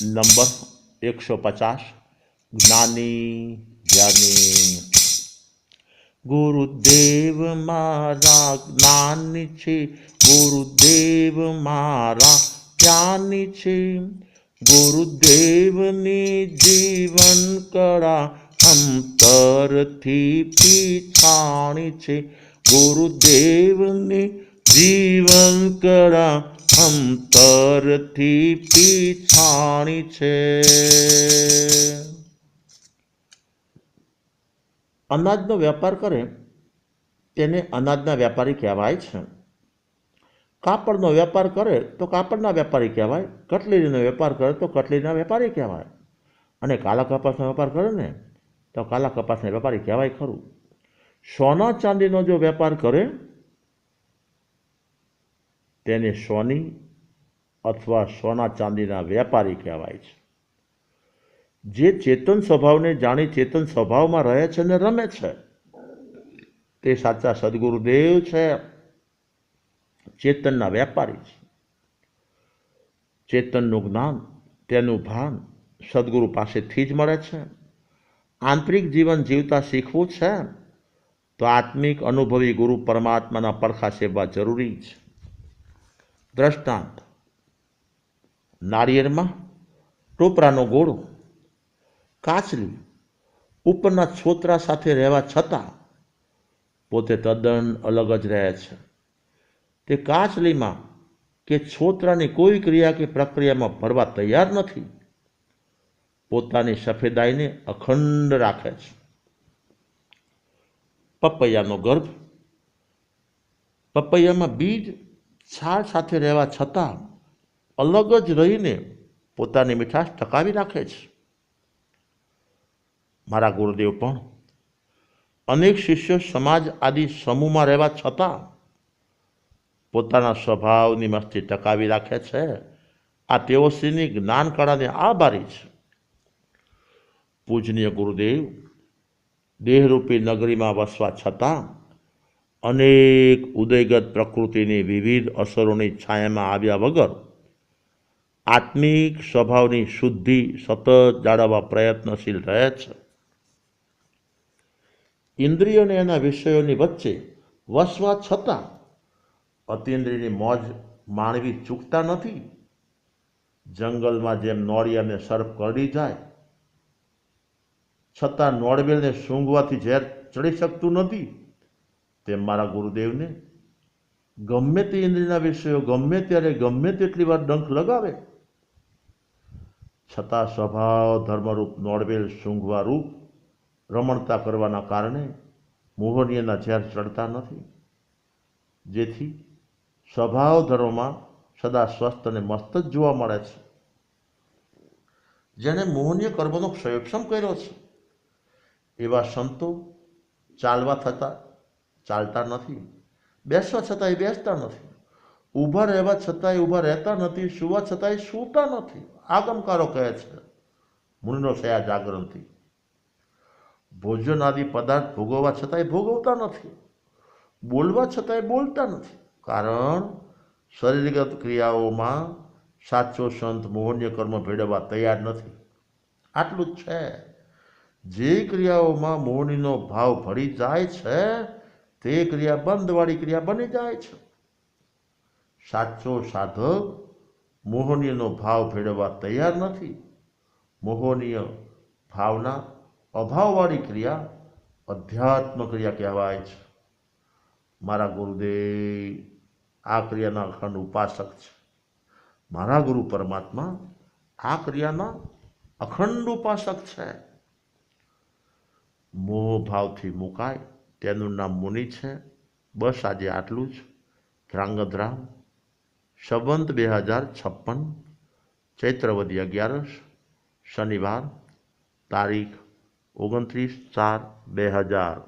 Number 150 જ્ઞાની જ્ઞાની ગુરુદેવ મારા જ્ઞાની છે, ગુરુદેવ મારા જ્ઞાની છે, ગુરુદેવની જીવન કળા અંતરથી પીછાણી છે, ગુરુદેવની જીવન કળા અંતરથી પીછાણી છે। અનાજનો વેપાર કરે તેને અનાજના વેપારી કહેવાય છે। કાપડનો વેપાર કરે તો કાપડના વેપારી કહેવાય, કટલેરીનો વેપાર કરે તો કટલેરીના વેપારી કહેવાય, અને કાલા કપાસનો વેપાર કરે ને તો કાલા કપાસના વેપારી કહેવાય ખરું। સોના ચાંદીનો જો વેપાર કરે તેને સોની અથવા સોના ચાંદીના વેપારી કહેવાય છે। જે ચેતન સ્વભાવને જાણી ચેતન સ્વભાવમાં રહે છે ને રમે છે તે સાચા સદગુરુદેવ છે, ચેતનના વેપારી છે। ચેતનનું જ્ઞાન તેનું ભાન સદગુરુ પાસેથી જ મળે છે। આંતરિક જીવન જીવતા શીખવું છે તો આત્મિક અનુભવી ગુરુ પરમાત્માના પડખા સેવવા જરૂરી છે। દ્રષ્ટાંત, નાળિયેરમાં ટોપરાનો ગોળો, કાચલી ઉપરના છોતરા સાથે રહેવા છતાં પોતે તદ્દન અલગ જ રહે છે। તે કાચલીમાં કે છોતરાની કોઈ ક્રિયા કે પ્રક્રિયામાં ભરવા તૈયાર નથી, પોતાની સફેદાઈને અખંડ રાખે છે। પપૈયાનો ગર્ભ, પપૈયામાં બીજ છાલ સાથે રહેવા છતાં અલગ જ રહીને પોતાની મીઠાશ ટકાવી રાખે છે। મારા ગુરુદેવ પણ અનેક શિષ્યો સમાજ આદિ સમૂહમાં રહેવા છતાં પોતાના સ્વભાવની મસ્તી ટકાવી રાખે છે। આ તેઓશ્રીની જ્ઞાન કળાને આભારી છે। પૂજનીય ગુરુદેવ દેહરૂપી નગરીમાં વસવા છતાં અનેક ઉદયગત પ્રકૃતિની વિવિધ અસરોની છાયામાં આવ્યા વગર આત્મિક સ્વભાવની શુદ્ધિ સતત જાળવવા પ્રયત્નશીલ રહે છે। ઇન્દ્રિયોને એના વિષયોની વચ્ચે વસવા છતાં અતિન્દ્રિયની મોજ માણવી ચૂકતા નથી। જંગલમાં જેમ નોળિયાને સર્પ કરડી જાય છતાં નોળબેલને સૂંઘવાથી ઝેર ચડી શકતું નથી, તેમ મારા ગુરુદેવને ગમે તે ઇન્દ્રિયના વિષયો ગમે ત્યારે ગમે તેટલી વાર ડંખ લગાવે છતાં સ્વભાવ ધર્મરૂપ નોળબેલ સૂંઘવા રૂપ રમણતા કરવાના કારણે મોહનીયના ઝેર ચડતા નથી, જેથી સ્વભાવ ધર્મમાં સદા સ્વસ્થ અને મસ્ત જ જોવા મળે છે। જેણે મોહનીય કર્મનો ક્ષયક્ષમ કર્યો છે એવા સંતો ચાલવા થતાં ચાલતા નથી, બેસવા છતાંય બેસતા નથી, ઊભા રહેવા છતાંય ઊભા રહેતા નથી, સૂવા છતાંય સૂતા નથી। આગમકારો કહે છે મુનિનો થયા જાગરણથી। ભોજન આદિ પદાર્થ ભોગવવા છતાંય ભોગવતા નથી, બોલવા છતાંય બોલતા નથી, કારણ શરીરગત ક્રિયાઓમાં સાચો સંત મોહનીય કર્મ ભેળવવા તૈયાર નથી। આટલું જ છે, જે ક્રિયાઓમાં મોહનીનો ભાવ ભળી જાય છે તે ક્રિયા બંધવાળી ક્રિયા બની જાય છે। સાચો સાધક મોહનીયનો ભાવ ભેળવવા તૈયાર નથી। મોહનીય ભાવના અભાવવાળી ક્રિયા અધ્યાત્મ ક્રિયા કહેવાય છે। મારા ગુરુદેવ આ ક્રિયાના અખંડ ઉપાસક છે। મારા ગુરુ પરમાત્મા આ ક્રિયાના અખંડ ઉપાસક છે। મોહ ભાવથી મુકાય તેનું નામ મુનિ છે। બસ આજે આટલું જ। ધ્રાંગધ્રામ સંવંત 2056 ચૈત્રવદી 11 શનિવાર તારીખ 29/4/2000।